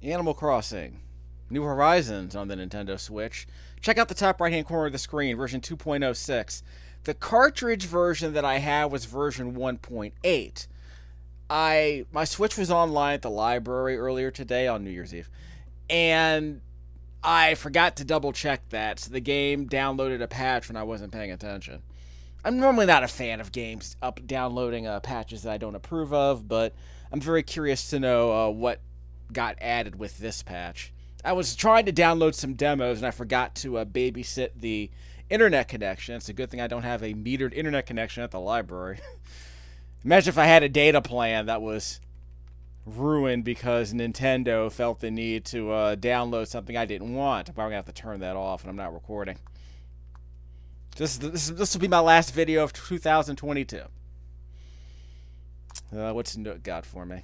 Animal Crossing. New Horizons on the Nintendo Switch. Check out the top right hand corner of the screen, version 2.06. The cartridge version that I had was version 1.8. My Switch was online at the library earlier today on New Year's Eve, and I forgot to double check that, so the game downloaded a patch when I wasn't paying attention. I'm normally not a fan of games downloading patches that I don't approve of, but I'm very curious to know what got added with this patch. I was trying to download some demos and I forgot to babysit the internet connection. It's a good thing I don't have a metered internet connection at the library. Imagine if I had a data plan that was ruined because Nintendo felt the need to download something I didn't want. I'm probably going to have to turn that off when I'm not recording. This will be my last video of 2022. What's Nook got for me?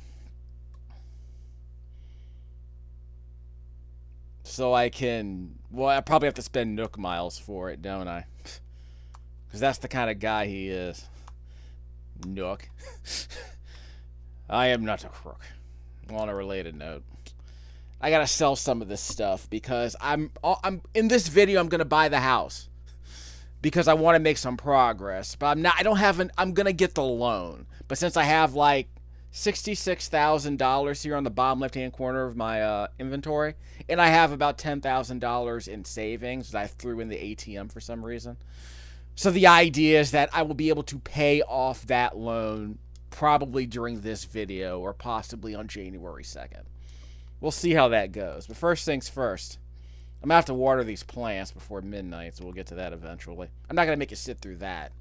So I can... Well, I probably have to spend Nook miles for it, don't I? Because that's the kind of guy he is. Nook. I am not a crook. On a related note, I gotta sell some of this stuff because I'm in this video. I'm gonna buy the house because I want to make some progress. But I'm not. I don't have an. I'm gonna get the loan. But since I have like $66,000 here on the bottom left-hand corner of my inventory, and I have about $10,000 in savings that I threw in the ATM for some reason. So the idea is that I will be able to pay off that loan probably during this video or possibly on January 2nd. We'll see how that goes. But first things first, I'm going to have to water these plants before midnight, so we'll get to that eventually. I'm not going to make you sit through that.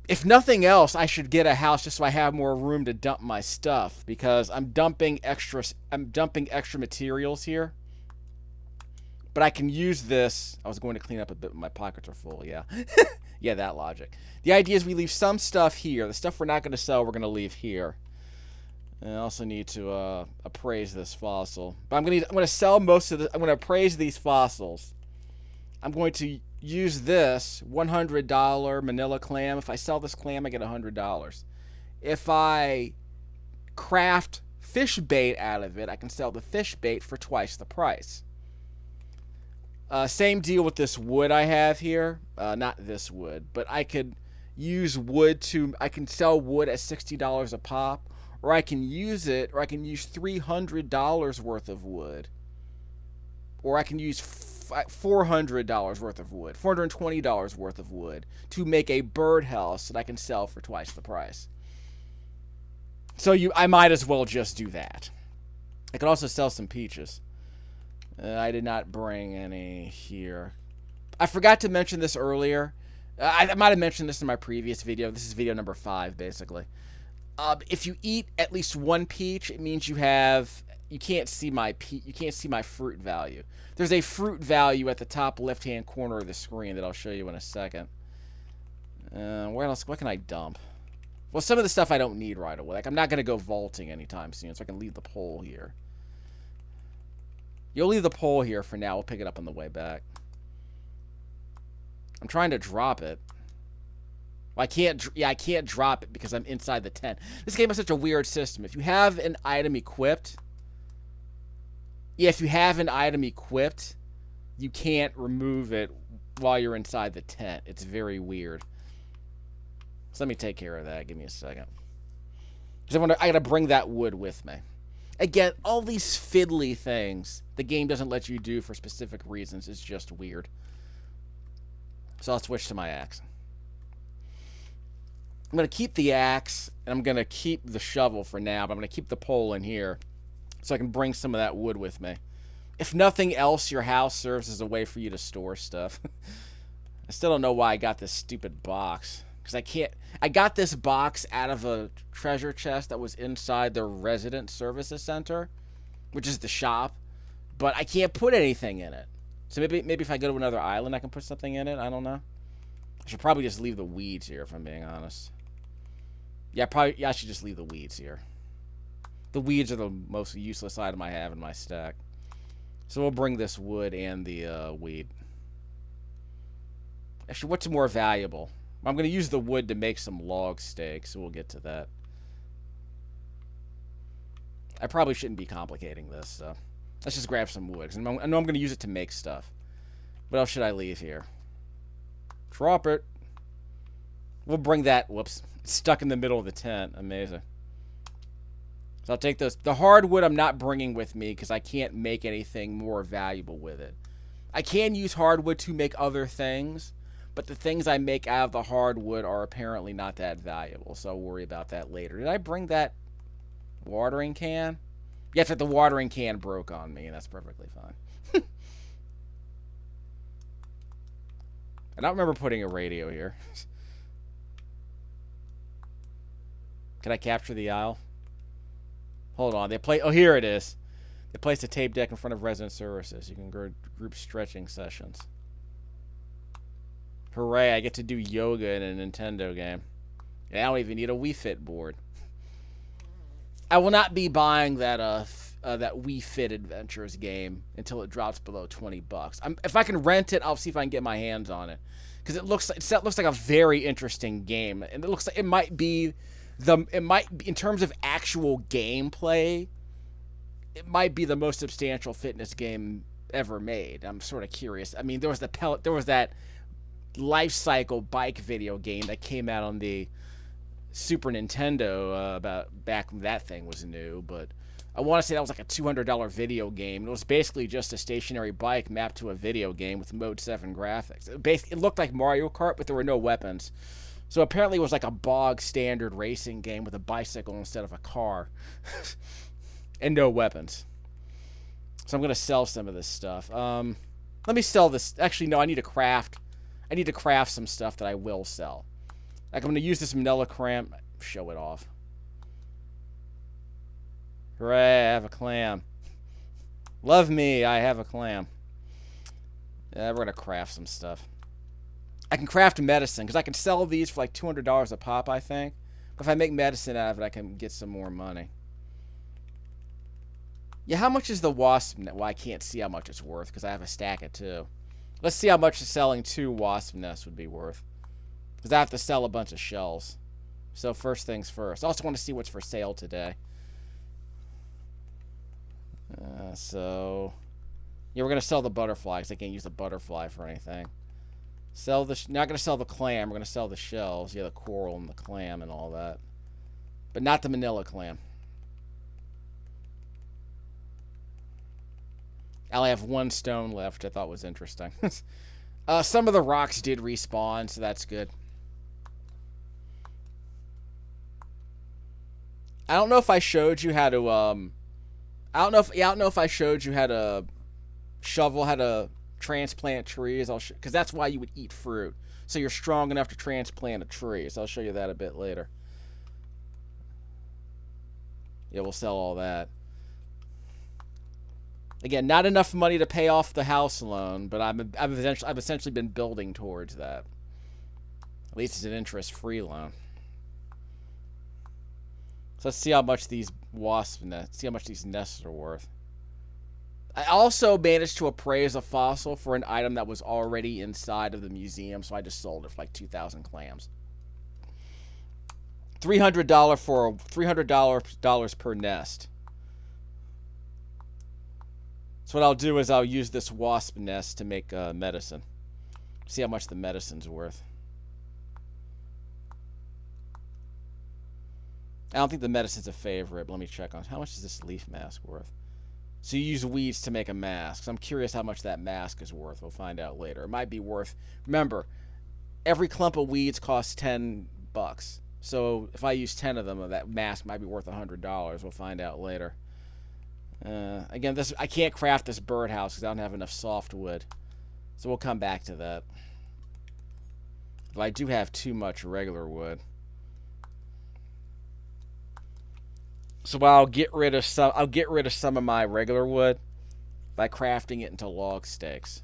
If nothing else, I should get a house just so I have more room to dump my stuff because I'm dumping extra materials here. But I can use this. I was going to clean up a bit, but my pockets are full, yeah. Yeah, that logic. The idea is we leave some stuff here. The stuff we're not going to sell, we're going to leave here. And I also need to appraise this fossil. But I'm going to sell most of the... I'm going to appraise these fossils. I'm going to use this $100 manila clam. If I sell this clam, I get $100. If I craft fish bait out of it, I can sell the fish bait for twice the price. Same deal with this wood I have here. Not this wood, but I could use wood to... I can sell wood at $60 a pop, or I can use it, or I can use $300 worth of wood, or I can use $400 worth of wood, $420 worth of wood to make a birdhouse that I can sell for twice the price. So I might as well just do that. I could also sell some peaches. I did not bring any here. I forgot to mention this earlier. I might have mentioned this in my previous video. This is video number 5, basically. If you eat at least one peach, it means you can't see my fruit value. There's a fruit value at the top left-hand corner of the screen that I'll show you in a second. Where else? What can I dump? Well, some of the stuff I don't need right away. Like, I'm not going to go vaulting anytime soon, so I can leave the pole here. You'll leave the pole here for now. We'll pick it up on the way back. I'm trying to drop it. Well, I can't drop it because I'm inside the tent. This game has such a weird system. If you have an item equipped... Yeah, if you have an item equipped, you can't remove it while you're inside the tent. It's very weird. So let me take care of that. Give me a second. Because I gotta bring that wood with me. Again, all these fiddly things the game doesn't let you do for specific reasons is just weird. So I'll switch to my axe. I'm going to keep the axe, and I'm going to keep the shovel for now, but I'm going to keep the pole in here so I can bring some of that wood with me. If nothing else, your house serves as a way for you to store stuff. I still don't know why I got this stupid box. Because I got this box out of a treasure chest that was inside the resident services center, which is the shop, but I can't put anything in it. So maybe if I go to another island, I can put something in it. I don't know. I should probably just leave the weeds here, if I'm being honest. Yeah, I should just leave the weeds here. The weeds are the most useless item I have in my stack. So we'll bring this wood and the weed. Actually, what's more valuable? I'm going to use the wood to make some log stakes, so we'll get to that. I probably shouldn't be complicating this, so let's just grab some wood. 'Cause I know I'm going to use it to make stuff. What else should I leave here? Drop it. We'll bring that. Whoops. It's stuck in the middle of the tent. Amazing. So I'll take those. The hardwood I'm not bringing with me because I can't make anything more valuable with it. I can use hardwood to make other things, but the things I make out of the hardwood are apparently not that valuable, so I'll worry about that later. Did I bring that watering can? Yes, but the watering can broke on me, and that's perfectly fine. I don't remember putting a radio here. Can I capture the aisle? Hold on. Oh, here it is. They placed a tape deck in front of resident services. You can group stretching sessions. Hooray, I get to do yoga in a Nintendo game. And I don't even need a Wii Fit board. I will not be buying that that Wii Fit Adventures game until it drops below $20. If I can rent it, I'll see if I can get my hands on it. Because it looks like a very interesting game. And it looks like it might be in terms of actual gameplay, it might be the most substantial fitness game ever made. I'm sort of curious. I mean, there was that life cycle bike video game that came out on the Super Nintendo about back when that thing was new, but I want to say that was like a $200 video game. It was basically just a stationary bike mapped to a video game with Mode 7 graphics. It looked like Mario Kart, but there were no weapons. So apparently it was like a bog standard racing game with a bicycle instead of a car. And no weapons. So I'm going to sell some of this stuff. Let me sell this. Actually, no, I need to craft some stuff that I will sell. Like I'm going to use this manila clam. Show it off. Hooray, I have a clam. Love me, I have a clam. Yeah, we're going to craft some stuff. I can craft medicine, because I can sell these for like $200 a pop, I think. But if I make medicine out of it, I can get some more money. Yeah, how much is the wasp net? Well, I can't see how much it's worth, because I have a stack of 2. Let's see how much selling 2 wasp nests would be worth. Because I have to sell a bunch of shells. So first things first. I also want to see what's for sale today. Yeah, we're going to sell the butterfly, because I can't use the butterfly for anything. Not going to sell the clam. We're going to sell the shells. Yeah, the coral and the clam and all that. But not the manila clam. I only have 1 stone left, which I thought was interesting. Some of the rocks did respawn, so that's good. I don't know if I showed you how to, I don't know if I showed you how to shovel, how to transplant trees. Because that's why you would eat fruit. So you're strong enough to transplant a tree. So I'll show you that a bit later. Yeah, we'll sell all that. Again, not enough money to pay off the house loan, but I've essentially been building towards that. At least it's an interest-free loan. So let's see how much these nests are worth. I also managed to appraise a fossil for an item that was already inside of the museum, so I just sold it for like 2,000 clams. $300 per nest. So what I'll do is I'll use this wasp nest to make medicine. See how much the medicine's worth. I don't think the medicine's a favorite, but let me check on how much is this leaf mask worth. So you use weeds to make a mask. So I'm curious how much that mask is worth. We'll find out later. It might be worth... Remember, every clump of weeds costs $10. So if I use 10 of them, that mask might be worth $100. We'll find out later. Again, I can't craft this birdhouse because I don't have enough softwood. So we'll come back to that. But I do have too much regular wood. So I'll get rid of some of my regular wood by crafting it into log stakes,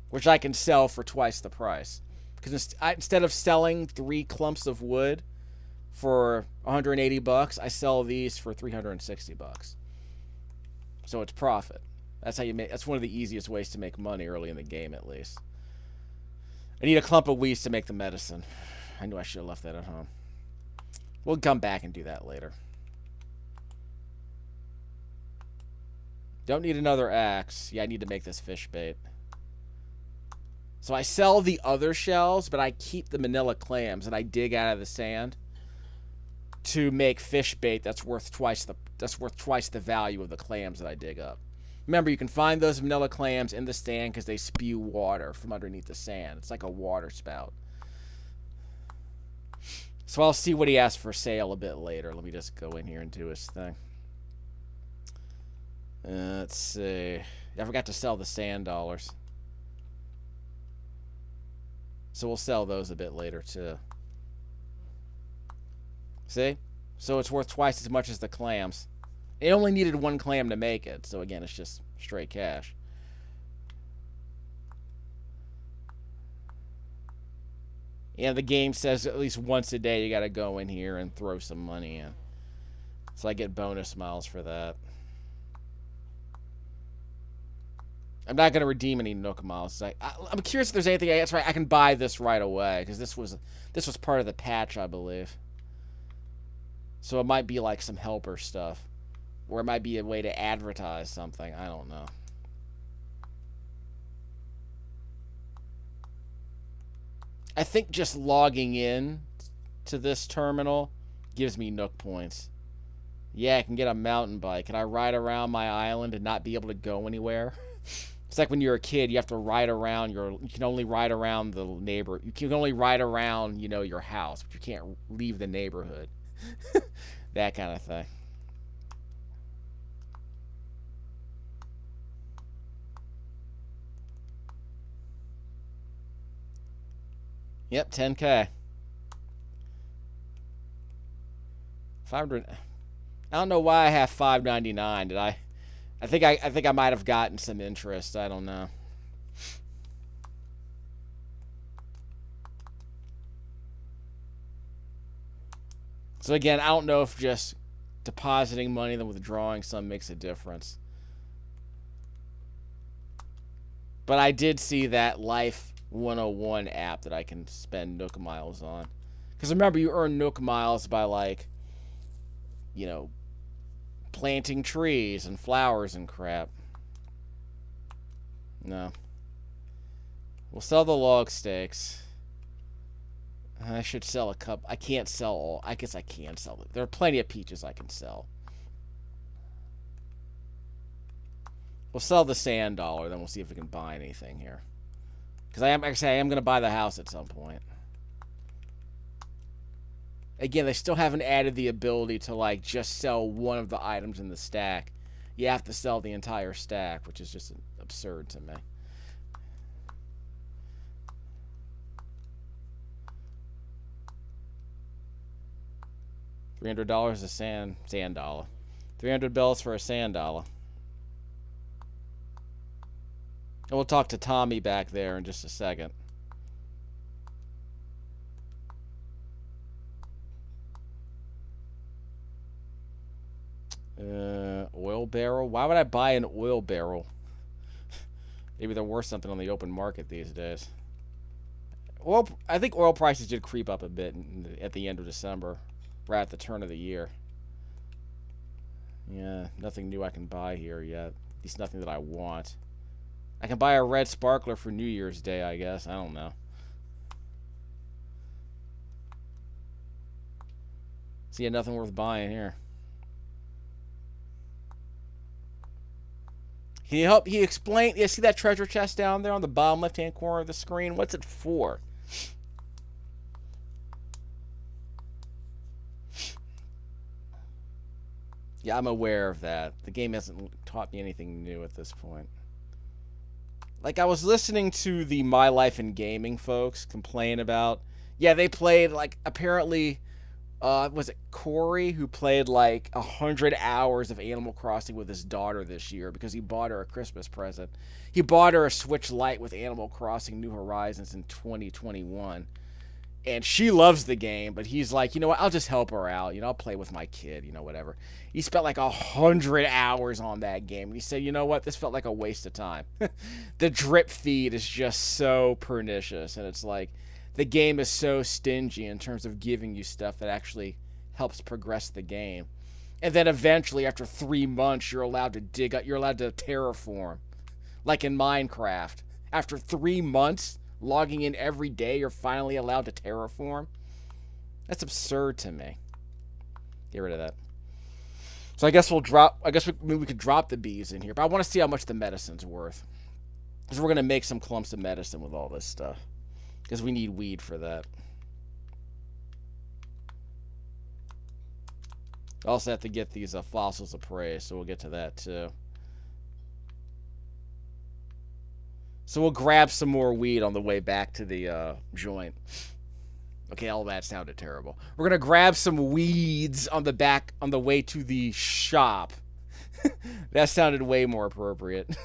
which I can sell for twice the price. Because instead of selling 3 clumps of wood for $180, I sell these for $360. So it's profit. That's how you make. That's one of the easiest ways to make money early in the game, at least. I need a clump of weeds to make the medicine. I knew I should have left that at home. We'll come back and do that later. Don't need another axe. Yeah, I need to make this fish bait. So I sell the other shells, but I keep the manila clams that I dig out of the sand to make fish bait that's worth twice the value of the clams that I dig up. Remember, you can find those manila clams in the sand because they spew water from underneath the sand. It's like a water spout. So I'll see what he has for sale a bit later. Let me just go in here and do his thing. Let's see. I forgot to sell the sand dollars. So we'll sell those a bit later too. See? So it's worth twice as much as the clams. It only needed one clam to make it. So again, it's just straight cash. Yeah, the game says at least once a day you got to go in here and throw some money in. So I get bonus miles for that. I'm not going to redeem any Nook miles. I'm curious if there's anything I can buy this right away, because this was part of the patch, I believe. So it might be like some helper stuff, or it might be a way to advertise something. I don't know. I think just logging in to this terminal gives me Nook points. Yeah, I can get a mountain bike. Can I ride around my island and not be able to go anywhere? It's like when you're a kid, you have to ride around you can only ride around the neighbor. You can only ride around, your house, but you can't leave the neighborhood. That kind of thing. Yep, 10K. 500. I don't know why I have 599. Did I? I think I might have gotten some interest. I don't know. So again, I don't know if just depositing money and then withdrawing some makes a difference. But I did see that Life 101 app that I can spend Nook miles on. Because remember, you earn Nook miles by, like, planting trees and flowers and crap. No. We'll sell the log stakes. I should sell a cup. I can't sell all. I guess I can sell it. There are plenty of peaches I can sell. We'll sell the sand dollar, then we'll see if we can buy anything here. Because I am going to buy the house at some point. Again, they still haven't added the ability to, like, just sell one of the items in the stack. You have to sell the entire stack, which is just absurd to me. $300 a sand dollar. 300 bells for a sand dollar. And we'll talk to Tommy back there in just a second. Oil barrel? Why would I buy an oil barrel? Maybe they're worth something on the open market these days. I think oil prices did creep up a bit at the end of December, right at the turn of the year. Yeah, nothing new I can buy here yet. At least nothing that I want. I can buy a red sparkler for New Year's Day, I guess. I don't know. See, so nothing worth buying here. Can you help? He explained. Yeah, see that treasure chest down there on the bottom left-hand corner of the screen? What's it for? Yeah, I'm aware of that. The game hasn't taught me anything new at this point. Like, I was listening to the My Life in Gaming folks complain about... Yeah, they played, like, apparently... was it Corey who played like 100 hours of Animal Crossing with his daughter this year because he bought her a Christmas present. He bought her a Switch Lite with Animal Crossing New Horizons in 2021. And she loves the game, but he's like, you know what, I'll just help her out. I'll play with my kid, whatever. He spent like 100 hours on that game. And he said, you know what, this felt like a waste of time. The drip feed is just so pernicious. And it's like, the game is so stingy in terms of giving you stuff that actually helps progress the game. And then eventually, after 3 months, you're allowed to dig up. You're allowed to terraform, like in Minecraft. After 3 months, logging in every day, you're finally allowed to terraform. That's absurd to me. Get rid of that. So I guess we'll drop. I guess we could drop the bees in here, but I want to see how much the medicine's worth. Because we're gonna make some clumps of medicine with all this stuff. Because we need weed for that. I also have to get these fossils of prey, so we'll get to that too. So we'll grab some more weed on the way back to the joint. Okay, all that sounded terrible. We're gonna grab some weeds on the way to the shop. That sounded way more appropriate.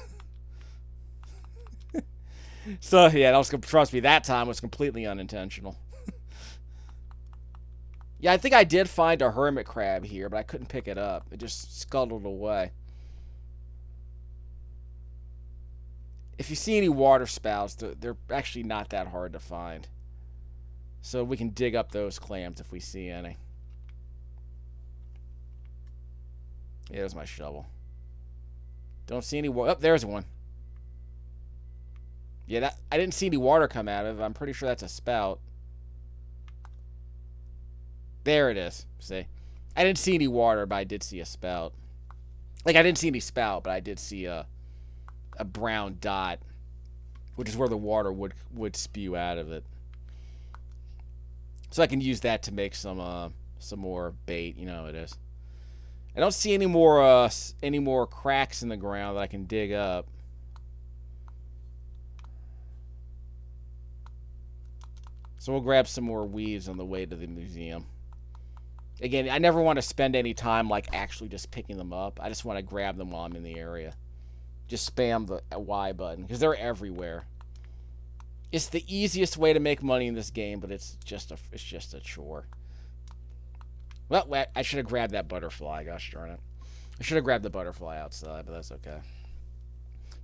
So yeah, trust me, that time was completely unintentional. Yeah, I think I did find a hermit crab here, but I couldn't pick it up. It just scuttled away. If you see any water spouts, they're actually not that hard to find. So we can dig up those clams if we see any. Yeah, there's my shovel. Don't see any water. Oh, there's one. Yeah, I didn't see any water come out of it. I'm pretty sure that's a spout. There it is. See? I didn't see any water, but I did see a spout. Like, I didn't see any spout, but I did see a brown dot, which is where the water would spew out of it. So I can use that to make some more bait. You know how it is. I don't see any more cracks in the ground that I can dig up. So we'll grab some more weeds on the way to the museum. Again, I never want to spend any time like actually just picking them up. I just want to grab them while I'm in the area. Just spam the Y button because they're everywhere. It's the easiest way to make money in this game, but it's just a chore. Well, I should have grabbed that butterfly. Gosh darn it. I should have grabbed the butterfly outside, but that's okay.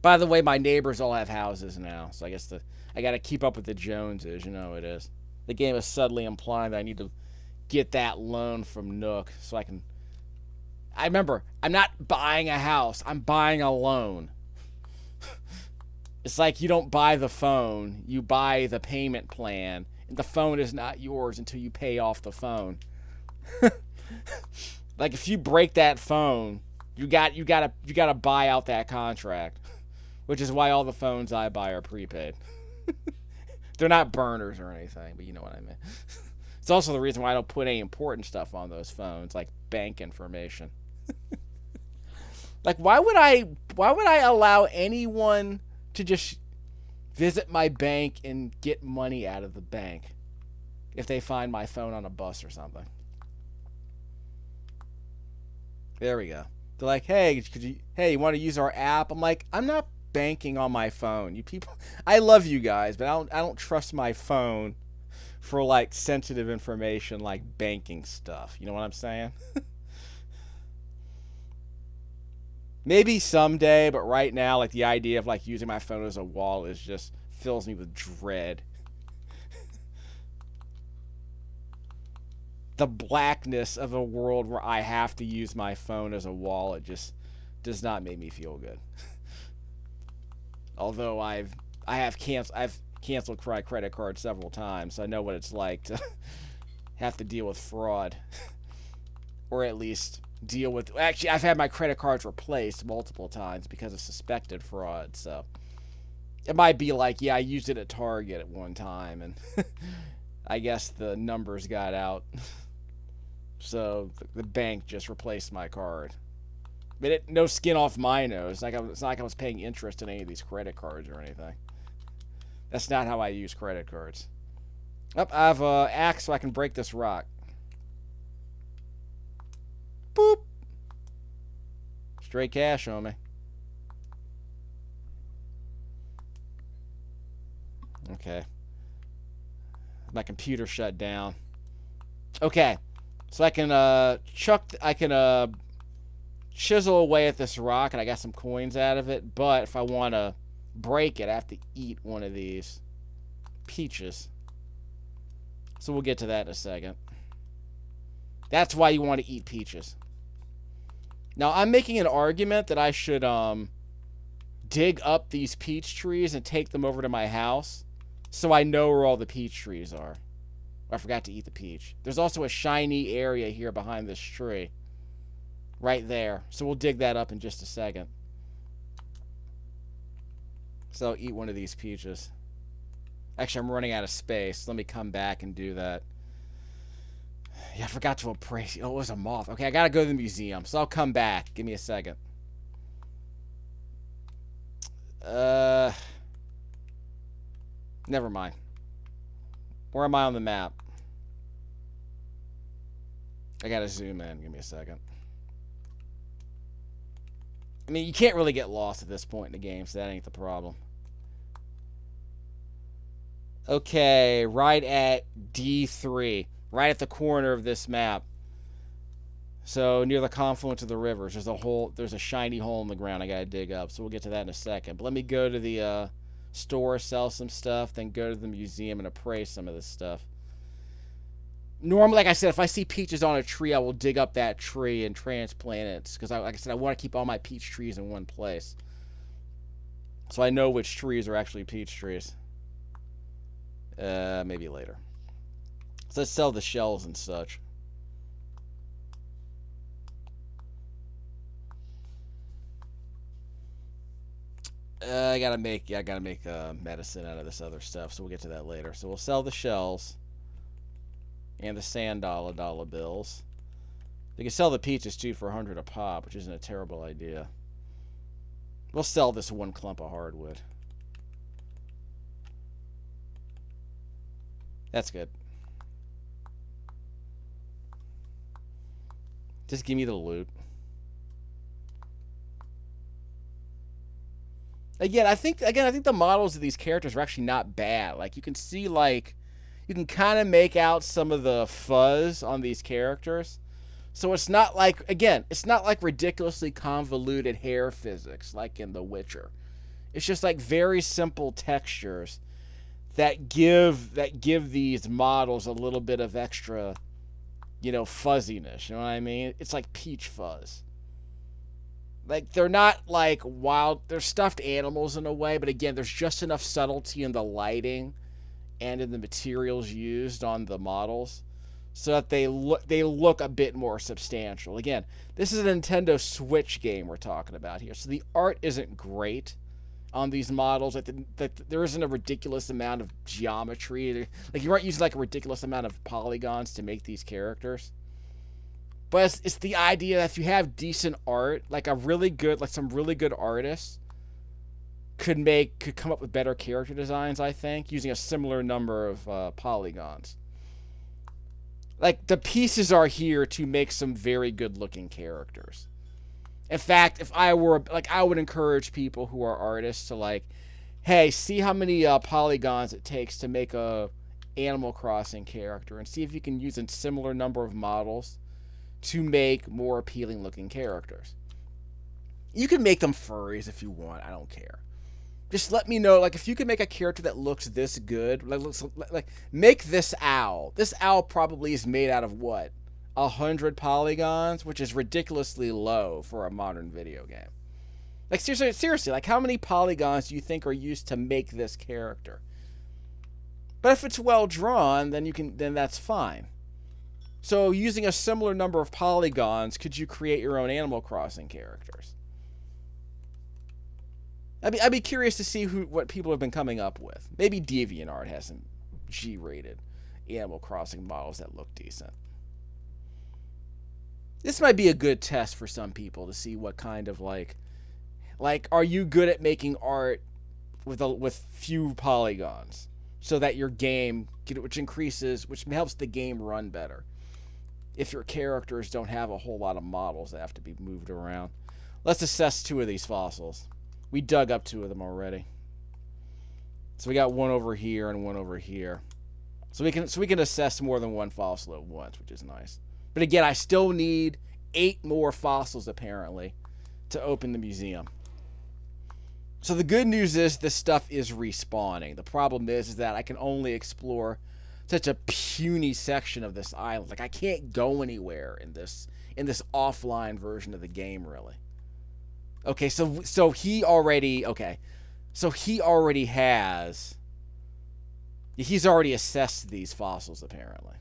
By the way, my neighbors all have houses now, so I guess I got to keep up with the Joneses. You know how it is. The game is subtly implying that I need to get that loan from Nook so I can... I remember, I'm not buying a house. I'm buying a loan. It's like you don't buy the phone. You buy the payment plan. And the phone is not yours until you pay off the phone. Like if you break that phone, you gotta buy out that contract. Which is why all the phones I buy are prepaid. They're not burners or anything, but you know what I mean. It's also the reason why I don't put any important stuff on those phones, like bank information. Like, why would I allow anyone to just visit my bank and get money out of the bank if they find my phone on a bus or something? There we go. They're like, hey, you want to use our app? I'm like, I'm not banking on my phone. You people, I love you guys, but I don't trust my phone for like sensitive information like banking stuff. You know what I'm saying? Maybe someday, but right now, like the idea of like using my phone as a wallet is just fills me with dread. The blackness of a world where I have to use my phone as a wallet just does not make me feel good. Although I've canceled my credit card several times, so I know what it's like to have to deal with fraud, or at least deal with. Actually, I've had my credit cards replaced multiple times because of suspected fraud. So it might be like, yeah, I used it at Target at one time, and I guess the numbers got out, so the bank just replaced my card. But no skin off my nose. It's not like I was paying interest in any of these credit cards or anything. That's not how I use credit cards. Oh, I have an axe so I can break this rock. Boop. Straight cash on me. Okay. My computer shut down. Okay. So I can chisel away at this rock, and I got some coins out of it, but if I want to break it, I have to eat one of these peaches. So we'll get to that in a second. That's why you want to eat peaches. Now, I'm making an argument that I should dig up these peach trees and take them over to my house so I know where all the peach trees are. I forgot to eat the peach. There's also a shiny area here behind this tree. Right there. So we'll dig that up in just a second. So I'll eat one of these peaches. Actually, I'm running out of space. Let me come back and do that. Yeah, I forgot to appraise. Oh, it was a moth. Okay, I gotta go to the museum, so I'll come back. Give me a second. Never mind. Where am I on the map? I gotta zoom in. Give me a second. I mean, you can't really get lost at this point in the game, so that ain't the problem. Okay, right at D3. Right at the corner of this map. So, near the confluence of the rivers, there's a shiny hole in the ground I gotta dig up. So we'll get to that in a second. But let me go to the store, sell some stuff, then go to the museum and appraise some of this stuff. Normally, like I said, if I see peaches on a tree, I will dig up that tree and transplant it. Because, like I said, I want to keep all my peach trees in one place. So I know which trees are actually peach trees. Maybe later. So let's sell the shells and such. I gotta make medicine out of this other stuff, so we'll get to that later. So we'll sell the shells and the sand dollar bills. We can sell the peaches too for 100 a pop, which isn't a terrible idea. We'll sell this one clump of hardwood. That's good. Just give me the loot. Again, I think the models of these characters are actually not bad. Like, you can see, like, you can kind of make out some of the fuzz on these characters. So it's not like, again, it's not like ridiculously convoluted hair physics like in The Witcher. It's just like very simple textures that give these models a little bit of extra, fuzziness. You know what I mean? It's like peach fuzz. Like, they're not like wild, they're stuffed animals in a way, but again, there's just enough subtlety in the lighting and in the materials used on the models so that they look a bit more substantial. Again, this is a Nintendo Switch game we're talking about here, so the art isn't great on these models. There isn't a ridiculous amount of geometry. Like, you aren't using like a ridiculous amount of polygons to make these characters. But it's the idea that if you have decent art, like some really good artists could come up with better character designs, I think, using a similar number of polygons. Like, the pieces are here to make some very good looking characters. In fact, if I were, like, I would encourage people who are artists to, like, hey, see how many polygons it takes to make a Animal Crossing character, and see if you can use a similar number of models to make more appealing looking characters. You can make them furries if you want. I don't care. Just let me know, like, if you can make a character that looks this good, like make this owl. This owl probably is made out of what? 100 polygons, which is ridiculously low for a modern video game. Like, seriously, like, how many polygons do you think are used to make this character? But if it's well drawn, then that's fine. So, using a similar number of polygons, could you create your own Animal Crossing characters? I'd be curious to see what people have been coming up with. Maybe DeviantArt has some G-rated Animal Crossing models that look decent. This might be a good test for some people to see what kind of like, are you good at making art with few polygons, so that your game, which helps the game run better. If your characters don't have a whole lot of models that have to be moved around. Let's assess 2 of these fossils. We dug up 2 of them already. So we got one over here and one over here. So we can assess more than one fossil at once, which is nice. But again, I still need 8 more fossils apparently to open the museum. So the good news is this stuff is respawning. The problem is that I can only explore such a puny section of this island. Like I can't go anywhere in this offline version of the game, really. Okay, so he already So he already has. He's already assessed these fossils apparently.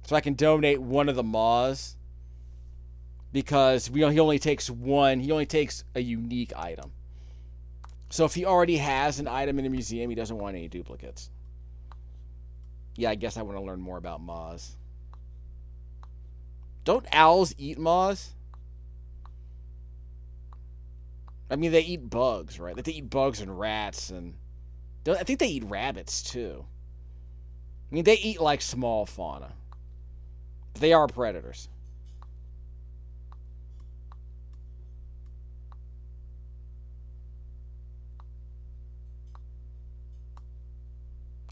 So I can donate one of the moths because he only takes one. He only takes a unique item. So if he already has an item in a museum, he doesn't want any duplicates. Yeah, I guess I want to learn more about moths. Don't owls eat moths? I mean, they eat bugs, right? Like they eat bugs and rats, and I think they eat rabbits too. I mean, they eat like small fauna. But they are predators.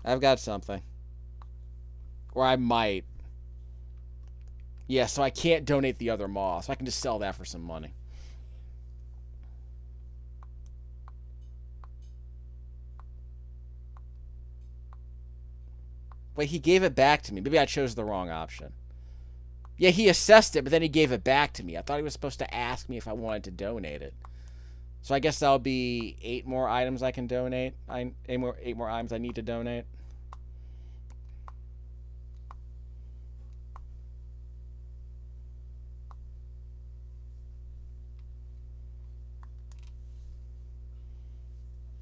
I've got something. Or I might. Yeah, so I can't donate the other moths. I can just sell that for some money. Wait, he gave it back to me. Maybe I chose the wrong option. Yeah, he assessed it, but then he gave it back to me. I thought he was supposed to ask me if I wanted to donate it. So I guess that'll be 8 more items I can donate. 8 more items I need to donate.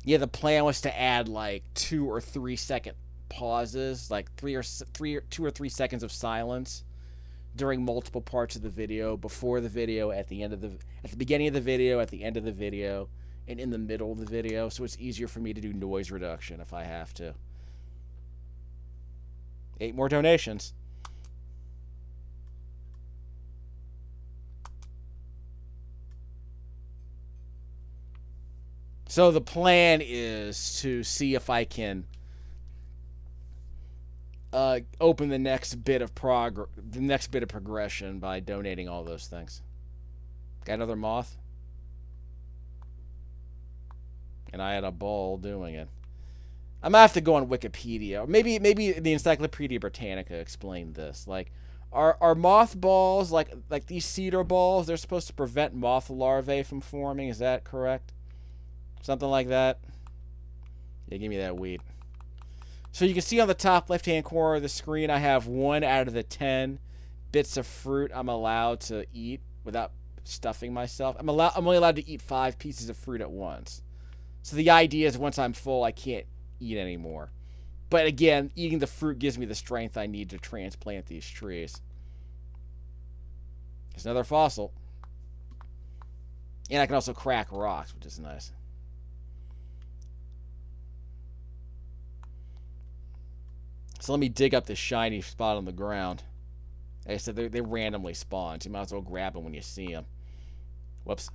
Yeah, the plan was to add like 2 or 3 second pauses, like 2 or 3 seconds of silence during multiple parts of the video, before the video, at the beginning of the video, at the end of the video, and in the middle of the video, so it's easier for me to do noise reduction if I have to. 8 more donations. So the plan is to see if I can open the next bit of progression by donating all those things. Got another moth, and I had a ball doing it. I'm gonna have to go on Wikipedia. Maybe the Encyclopedia Britannica explained this. Like, are moth balls like these cedar balls? They're supposed to prevent moth larvae from forming. Is that correct? Something like that. Yeah, give me that weed. So you can see on the top left-hand corner of the screen, I have 1 out of the 10 bits of fruit I'm allowed to eat without stuffing myself. I'm only allowed to eat 5 pieces of fruit at once. So the idea is once I'm full, I can't eat anymore. But again, eating the fruit gives me the strength I need to transplant these trees. There's another fossil. And I can also crack rocks, which is nice. So let me dig up this shiny spot on the ground. Like I said, they randomly spawn, so you might as well grab them when you see them. Whoops.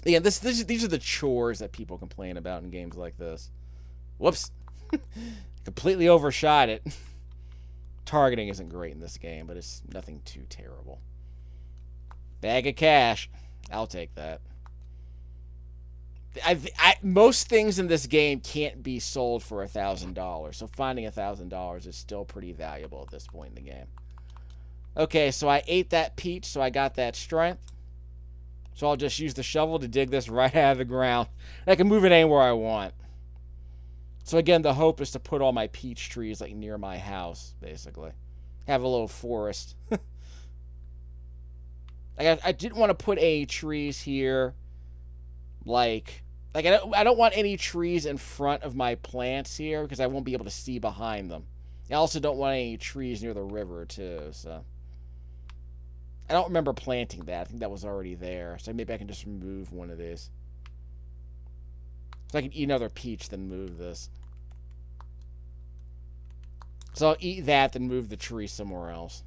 Again, these are the chores that people complain about in games like this. Whoops. Completely overshot it. Targeting isn't great in this game, but it's nothing too terrible. Bag of cash. I'll take that. Most things in this game can't be sold for $1,000, so finding $1,000 is still pretty valuable at this point in the game. Okay, so I ate that peach, so I got that strength. So I'll just use the shovel to dig this right out of the ground. I can move it anywhere I want. So again, the hope is to put all my peach trees like near my house, basically. Have a little forest. I didn't want to put any trees here. Like I don't want any trees in front of my plants here because I won't be able to see behind them. I also don't want any trees near the river too, so I don't remember planting that. I think that was already there, so maybe I can just remove one of these. So I can eat another peach, then move this. So I'll eat that, then move the tree somewhere else.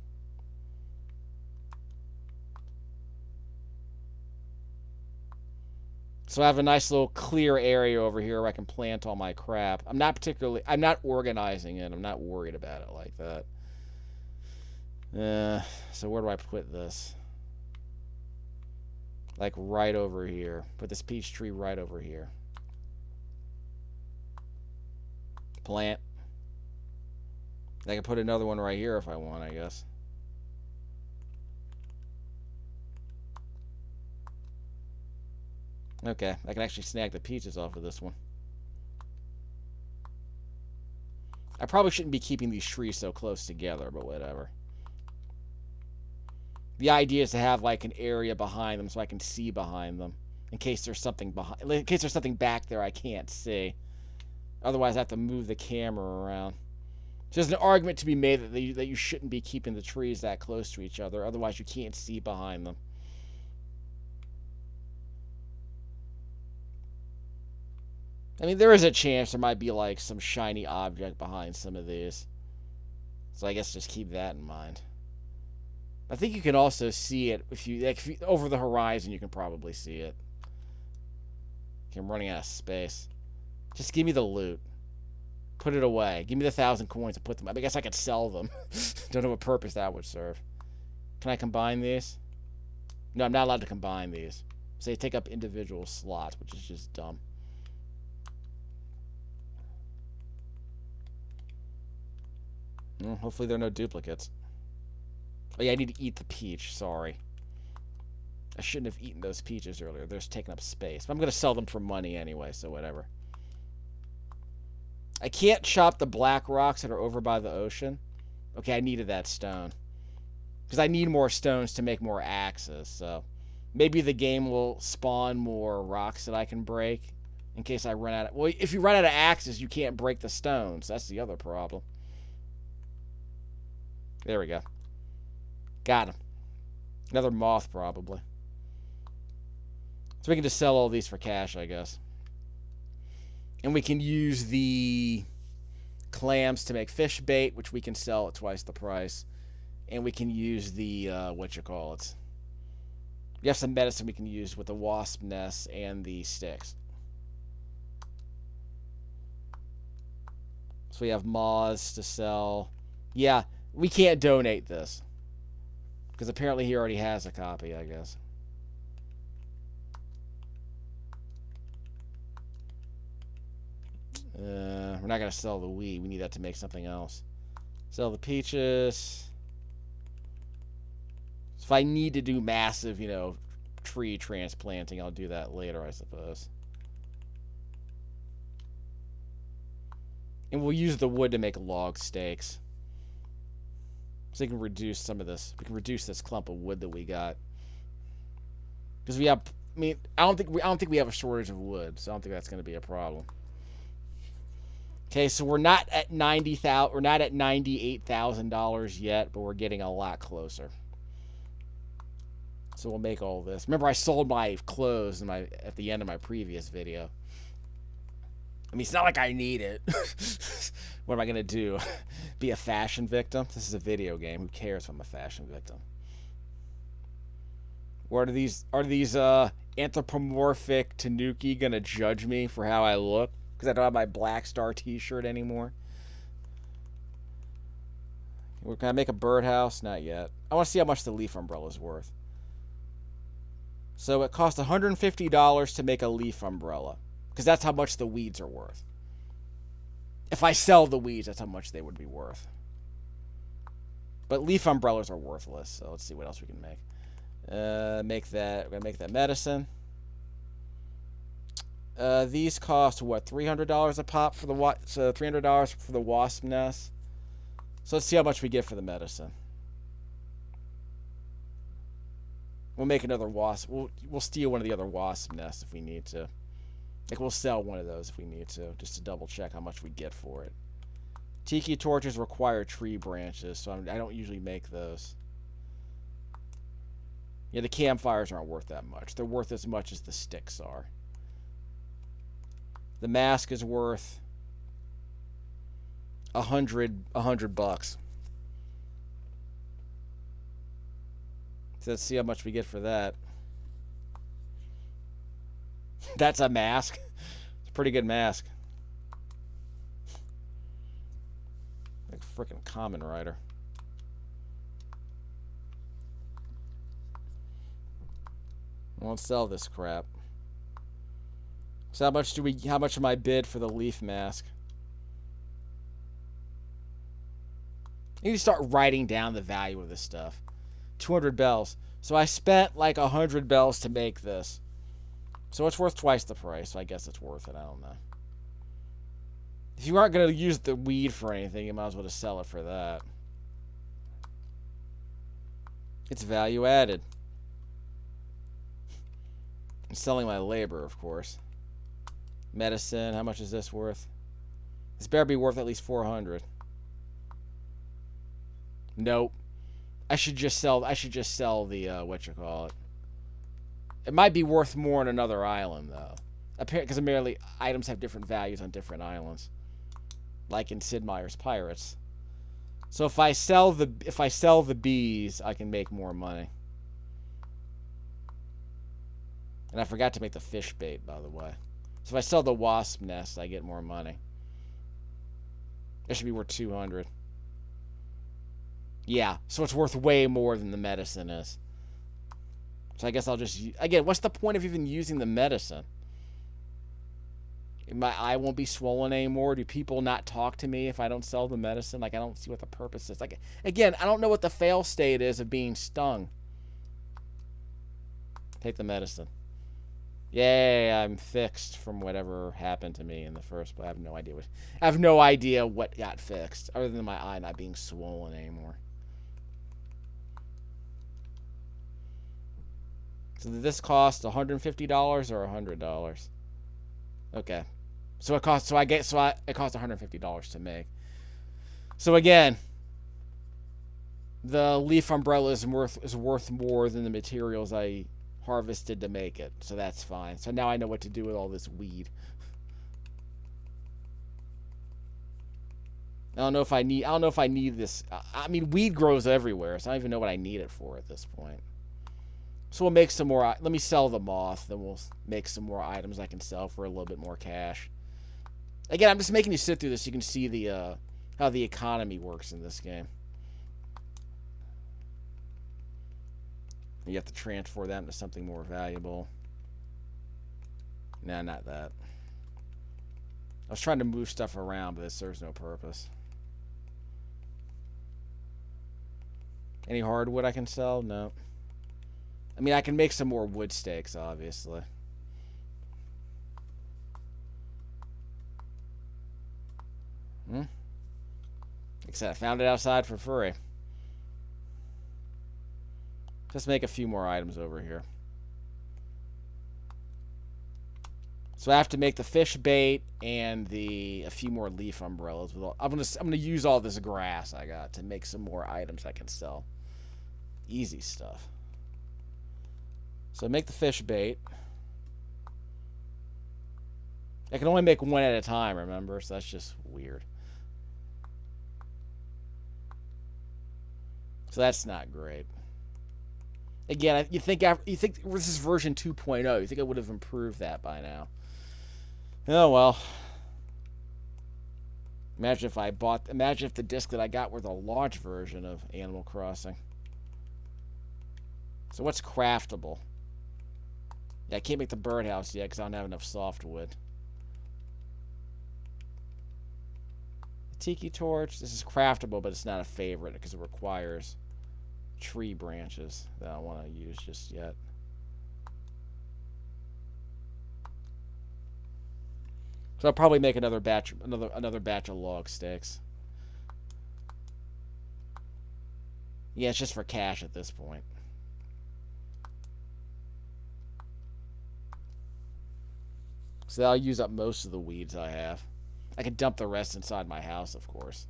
So I have a nice little clear area over here where I can plant all my crap. I'm not organizing it. I'm not worried about it like that. So where do I put this? Like right over here. Put this peach tree right over here. Plant. I can put another one right here if I want, I guess. Okay, I can actually snag the peaches off of this one. I probably shouldn't be keeping these trees so close together, but whatever. The idea is to have like an area behind them so I can see behind them in case there's something behind, in case there's something back there I can't see. Otherwise, I have to move the camera around. So there's an argument to be made that you shouldn't be keeping the trees that close to each other. Otherwise, you can't see behind them. I mean, there is a chance there might be like some shiny object behind some of these. So I guess just keep that in mind. I think you can also see it if you over the horizon. You can probably see it. Okay, I'm running out of space. Just give me the loot. Put it away. Give me the 1,000 coins and put them. I guess I could sell them. Don't know what purpose that would serve. Can I combine these? No, I'm not allowed to combine these. So they take up individual slots, which is just dumb. Well, hopefully there are no duplicates. Oh yeah, I need to eat the peach. Sorry. I shouldn't have eaten those peaches earlier. They're just taking up space. But I'm going to sell them for money anyway, so whatever. I can't chop the black rocks that are over by the ocean. Okay, I needed that stone. Because I need more stones to make more axes, so... Maybe the game will spawn more rocks that I can break. In case I run out of... Well, if you run out of axes, you can't break the stones. That's the other problem. There we go. Got him. Another moth, probably. So we can just sell all these for cash, I guess. And we can use the clams to make fish bait, which we can sell at twice the price. And we can use the, whatchamacallit. We have some medicine we can use with the wasp nests and the sticks. So we have moths to sell. Yeah, we can't donate this. Because apparently he already has a copy, I guess. We're not going to sell the weed. We need that to make something else. Sell the peaches. So if I need to do massive, tree transplanting, I'll do that later, I suppose. And we'll use the wood to make log stakes. So we can reduce some of this. We can reduce this clump of wood that we got. Because we have... I mean, I don't think we have a shortage of wood, so I don't think that's going to be a problem. Okay, so we're not at $90,000. We're not at $98,000 yet, but we're getting a lot closer. So we'll make all this. Remember, I sold my clothes at the end of my previous video. I mean, it's not like I need it. What am I going to do? Be a fashion victim? This is a video game. Who cares if I'm a fashion victim? Or are these anthropomorphic Tanuki going to judge me for how I look? Because I don't have my Black Star t-shirt anymore. Can I make a birdhouse? Not yet. I want to see how much the leaf umbrella is worth. So it costs $150 to make a leaf umbrella. Because that's how much the weeds are worth. If I sell the weeds, that's how much they would be worth. But leaf umbrellas are worthless. So let's see what else we can make. We're going to make that medicine. These cost, what, $300 a pop for the $300 for the wasp nest. So let's see how much we get for the medicine. We'll make another wasp. We'll steal one of the other wasp nests if we need to. Like, we'll sell one of those if we need to, just to double check how much we get for it. Tiki torches require tree branches, so I don't usually make those. Yeah, the campfires aren't worth that much. They're worth as much as the sticks are. The mask is worth $100. So let's see how much we get for that. That's a mask. It's a pretty good mask. Like a freaking Kamen Rider. I won't sell this crap. So how much am I bid for the leaf mask? I need to start writing down the value of this stuff. 200 bells. So I spent like 100 bells to make this. So it's worth twice the price. So I guess it's worth it. I don't know. If you aren't going to use the weed for anything, you might as well just sell it for that. It's value added. I'm selling my labor, of course. Medicine, how much is this worth? This better be worth at least 400. Nope. I should just sell the what you call it. It might be worth more on another island though. Apparently, because apparently items have different values on different islands. Like in Sid Meier's Pirates. So if I sell the bees, I can make more money. And I forgot to make the fish bait, by the way. So if I sell the wasp nest, I get more money. That should be worth 200. Yeah, so it's worth way more than the medicine is. So I guess I'll just... Again, what's the point of even using the medicine? My eye won't be swollen anymore. Do people not talk to me if I don't sell the medicine? Like, I don't see what the purpose is. Like, again, I don't know what the fail state is of being stung. Take the medicine. Yay, I'm fixed from whatever happened to me in the first place. I have no idea what got fixed, other than my eye not being swollen anymore. So did this cost $150 or $100? Okay. So it costs it costs $150 to make. So again, the leaf umbrella is worth more than the materials I harvested to make it. So that's fine. So now I know what to do with all this weed. I don't know if I need this. I mean, weed grows everywhere, so I don't even know what I need it for at this point. So we'll make some more. Let me sell the moth, then we'll make some more items I can sell for a little bit more cash. Again, I'm just making you sit through this so you can see the how the economy works in this game. You have to transfer that into something more valuable. Nah, not that. I was trying to move stuff around, but it serves no purpose. Any hardwood I can sell? No. I mean, I can make some more wood stakes, obviously. Like I said, I found it outside for free. Just make a few more items over here. So I have to make the fish bait and a few more leaf umbrellas. I'm gonna use all this grass I got to make some more items I can sell. Easy stuff. So make the fish bait. I can only make one at a time, remember? So that's just weird. So that's not great. Again, you think this is version 2.0. You think I would have improved that by now? Oh well. Imagine if the disc that I got were the launch version of Animal Crossing. So what's craftable? Yeah, I can't make the birdhouse yet because I don't have enough softwood. The tiki torch. This is craftable, but it's not a favorite because it requires tree branches that I don't want to use just yet. So I'll probably make another batch of log sticks. Yeah, it's just for cash at this point. So I'll use up most of the weeds I have. I can dump the rest inside my house, of course.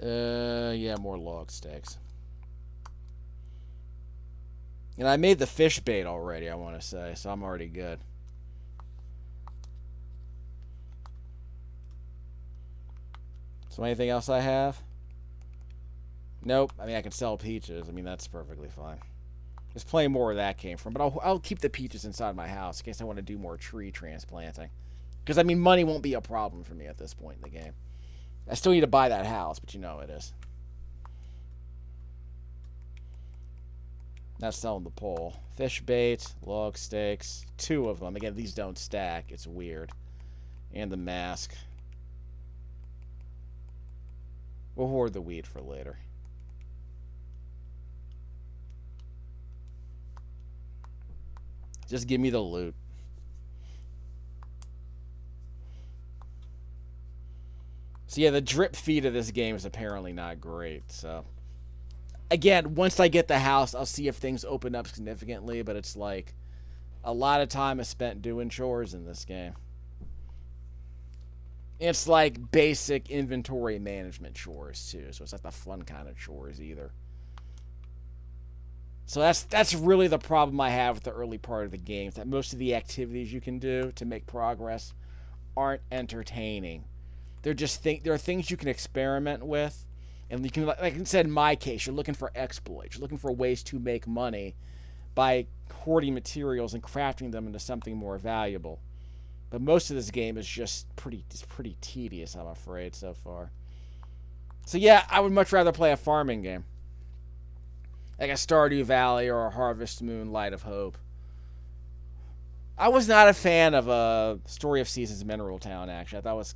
Yeah, more log sticks. And I made the fish bait already, I want to say, so I'm already good. So anything else I have? Nope. I mean, I can sell peaches. I mean, that's perfectly fine. There's plenty more where that came from, but I'll keep the peaches inside my house in case I want to do more tree transplanting. Because, I mean, money won't be a problem for me at this point in the game. I still need to buy that house, but you know it is. Not selling the pole. Fish bait, log stakes, 2 of them. Again, these don't stack. It's weird. And the mask. We'll hoard the weed for later. Just give me the loot. So yeah, the drip feed of this game is apparently not great. So again, once I get the house, I'll see if things open up significantly. But it's like a lot of time is spent doing chores in this game. It's like basic inventory management chores too. So it's not the fun kind of chores either. So that's really the problem I have with the early part of the game. Is that most of the activities you can do to make progress aren't entertaining. There are things you can experiment with, and you can, like I said, in my case, you're looking for exploits. You're looking for ways to make money by hoarding materials and crafting them into something more valuable. But most of this game is just pretty tedious, I'm afraid, so far. So yeah, I would much rather play a farming game, like a Stardew Valley or a Harvest Moon, Light of Hope. I was not a fan of a Story of Seasons Mineral Town. Actually, I thought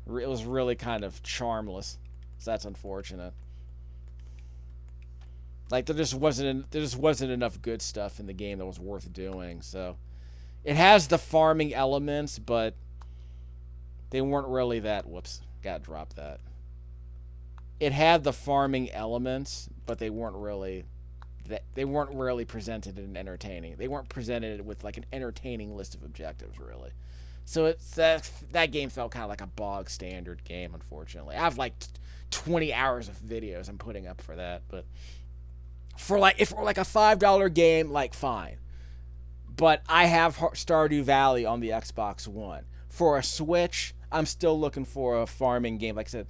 it was really kind of charmless. So that's unfortunate. Like there just wasn't enough good stuff in the game that was worth doing. So it has the farming elements, but they weren't really that. Whoops, gotta drop that. It had the farming elements, but they weren't really presented in entertaining. They weren't presented with like an entertaining list of objectives, really. So it's that game felt kind of like a bog standard game. Unfortunately, I have like 20 hours of videos I'm putting up for that, but for like if it were like a $5 game, like fine. But I have Stardew Valley on the Xbox One. For a Switch, I'm still looking for a farming game. Like I said,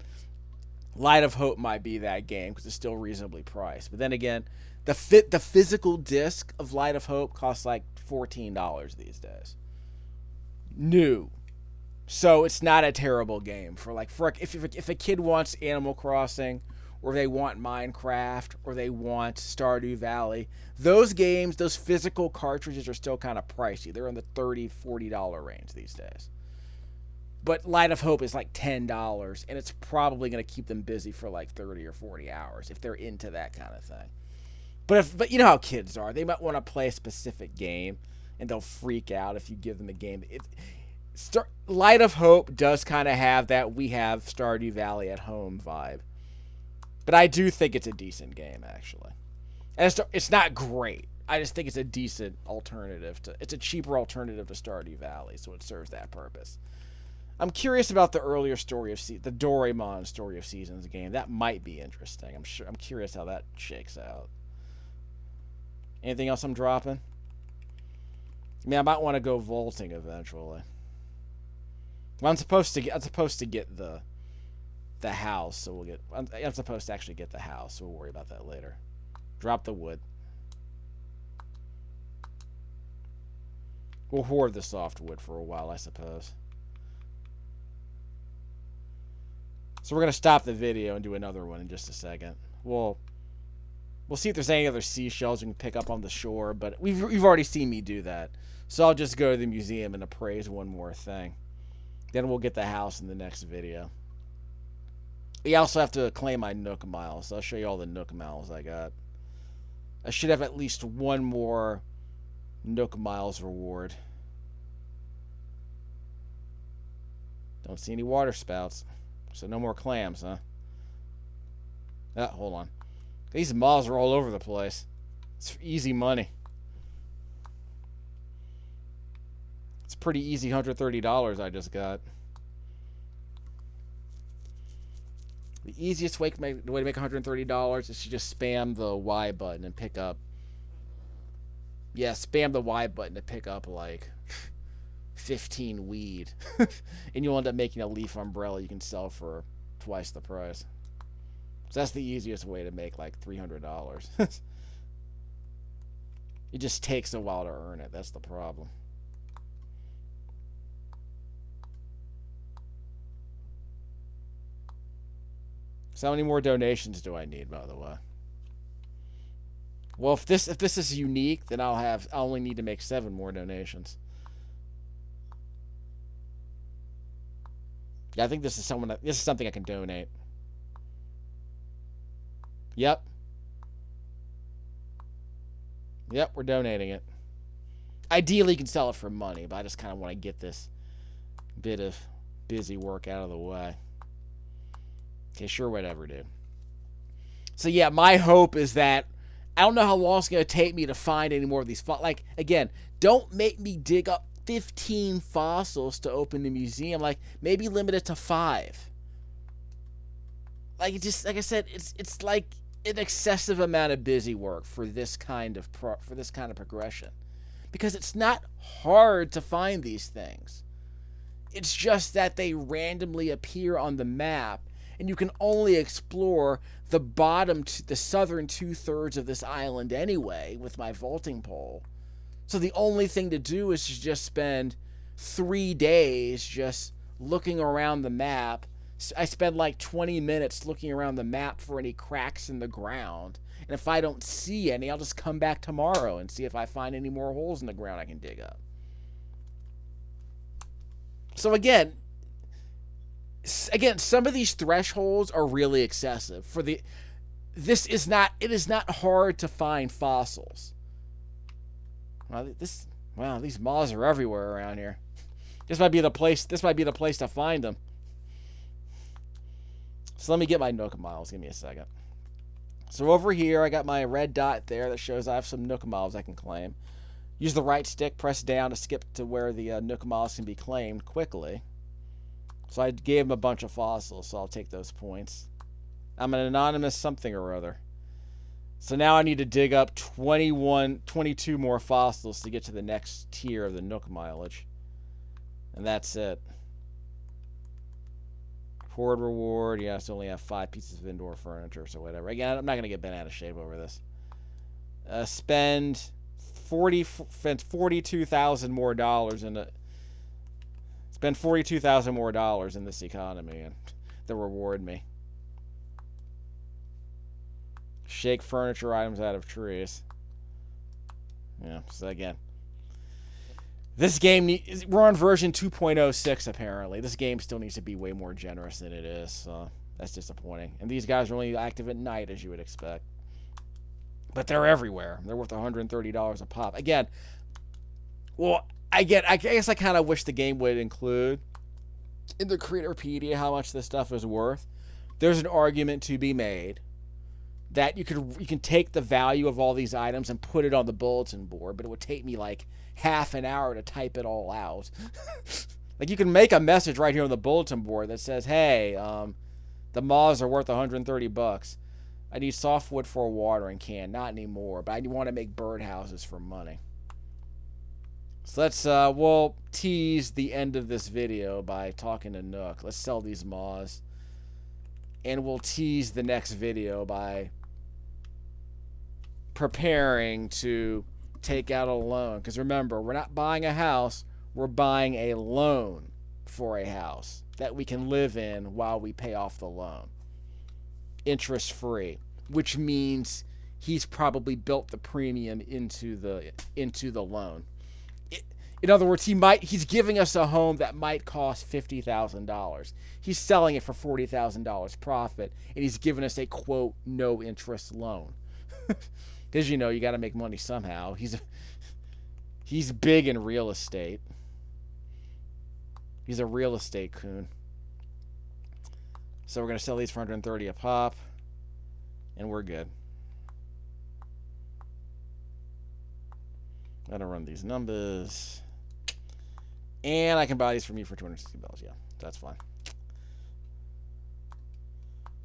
Light of Hope might be that game because it's still reasonably priced. But then again, the physical disc of Light of Hope costs like $14 these days. New. So it's not a terrible game for if a kid wants Animal Crossing, or they want Minecraft, or they want Stardew Valley. Those games, those physical cartridges are still kind of pricey. They're in the $30-$40 range these days. But Light of Hope is like $10, and it's probably going to keep them busy for like 30 or 40 hours if they're into that kind of thing. But you know how kids are. They might want to play a specific game, and they'll freak out if you give them a game. Light of Hope does kind of have that we have Stardew Valley at home vibe. But I do think it's a decent game, actually. And it's not great. I just think it's a decent alternative it's a cheaper alternative to Stardew Valley, so it serves that purpose. I'm curious about the earlier the Doraemon Story of Seasons game. That might be interesting. I'm curious how that shakes out. Anything else I'm dropping? I mean, I might want to go vaulting eventually. Well, I'm supposed to get the house, so I'm supposed to actually get the house, so we'll worry about that later. Drop the wood. We'll hoard the softwood for a while, I suppose. So we're gonna stop the video and do another one in just a second. We'll see if there's any other seashells we can pick up on the shore, but you've already seen me do that. So I'll just go to the museum and appraise one more thing. Then we'll get the house in the next video. We also have to claim my Nook miles. So I'll show you all the Nook miles I got. I should have at least one more Nook miles reward. Don't see any water spouts. So no more clams, huh? Hold on. These miles are all over the place. It's easy money. It's pretty easy $130 I just got. The easiest way to make $130 is to just spam the Y button and pick up. Yeah, spam the Y button to pick up like 15 weed. And you'll end up making a leaf umbrella you can sell for twice the price. So that's the easiest way to make like $300. It just takes a while to earn it. That's the problem. So how many more donations do I need, by the way? Well, if this is unique, then I'll only need to make 7 more donations. Yeah, I think this is something I can donate. Yep. Yep, we're donating it. Ideally, you can sell it for money, but I just kind of want to get this bit of busy work out of the way. Okay, sure, whatever, dude. So yeah, my hope is that I don't know how long it's going to take me to find any more of these. Like, again, don't make me dig up 15 fossils to open the museum. Like, maybe limit it to 5. Like, like I said, it's like an excessive amount of busy work for this kind of progression, because it's not hard to find these things. It's just that they randomly appear on the map, and you can only explore the southern 2/3 of this island anyway with my vaulting pole. So the only thing to do is to just spend 3 days just looking around the map. I spend like 20 minutes looking around the map for any cracks in the ground. And if I don't see any, I'll just come back tomorrow and see if I find any more holes in the ground I can dig up. So again, some of these thresholds are really excessive. It is not hard to find fossils. Wow, these moths are everywhere around here. This might be the place to find them. So let me get my Nook miles. Give me a second. So over here, I got my red dot there that shows I have some Nook miles I can claim. Use the right stick, press down to skip to where the Nook miles can be claimed quickly. So I gave him a bunch of fossils, so I'll take those points. I'm an anonymous something or other. So now I need to dig up 22 more fossils to get to the next tier of the Nook mileage. And that's it. Hoard reward. Yeah, I still only have 5 pieces of indoor furniture, so whatever. Again, I'm not going to get bent out of shape over this. Spend 42,000 more dollars in it. Spend 42,000 more dollars in this economy, and they'll reward me. Shake furniture items out of trees. Yeah, so again, this game, we're on version 2.06 apparently. This game still needs to be way more generous than it is, so that's disappointing. And these guys are only active at night, as you would expect. But they're everywhere. They're worth $130 a pop. Again, well, I guess I kind of wish the game would include in the Creatorpedia how much this stuff is worth. There's an argument to be made that you can take the value of all these items and put it on the bulletin board, but it would take me like half an hour to type it all out. Like, you can make a message right here on the bulletin board that says, hey, the moths are worth $130. I need softwood for a watering can. Not anymore, but I want to make birdhouses for money. So we'll tease the end of this video by talking to Nook. Let's sell these moths. And we'll tease the next video by preparing to take out a loan. Because remember, we're not buying a house. We're buying a loan for a house that we can live in while we pay off the loan. Interest free. Which means he's probably built the premium into the loan. In other words, he's giving us a home that might cost $50,000. He's selling it for $40,000 profit, and he's giving us a, quote, no interest loan. Because, you got to make money somehow. He's big in real estate. He's a real estate coon. So we're going to sell these for $130 a pop, and we're good. Gotta run these numbers. And I can buy these from you for $260. Yeah, that's fine.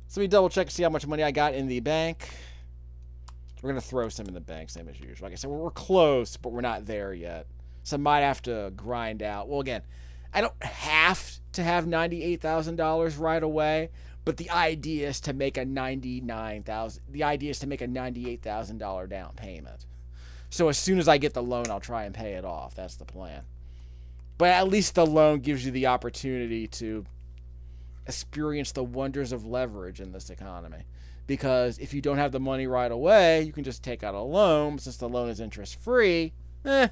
So let me double check to see how much money I got in the bank. We're going to throw some in the bank, same as usual. Like I said, we're close, but we're not there yet. So I might have to grind out. Well, again, I don't have to have $98,000 right away, but the idea is to make a $98,000 down payment. So as soon as I get the loan, I'll try and pay it off. That's the plan. But at least the loan gives you the opportunity to experience the wonders of leverage in this economy. because if you don't have the money right away, you can just take out a loan. Since the loan is interest free, you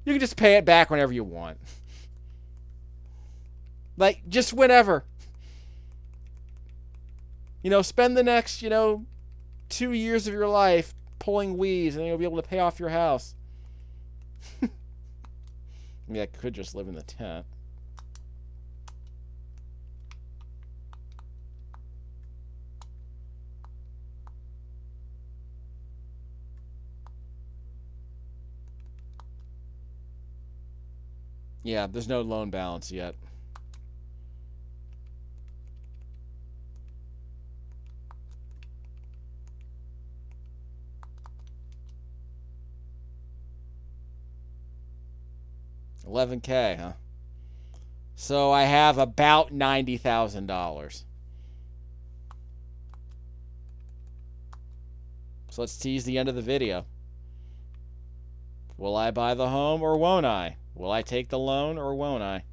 can just pay it back whenever you want. Like, just whenever. Spend the next, 2 years of your life pulling weeds, and then you'll be able to pay off your house. I could just live in the tent. Yeah, there's no loan balance yet. $11K, huh? So I have about $90,000. So let's tease the end of the video. Will I buy the home or won't I? Will I take the loan or won't I?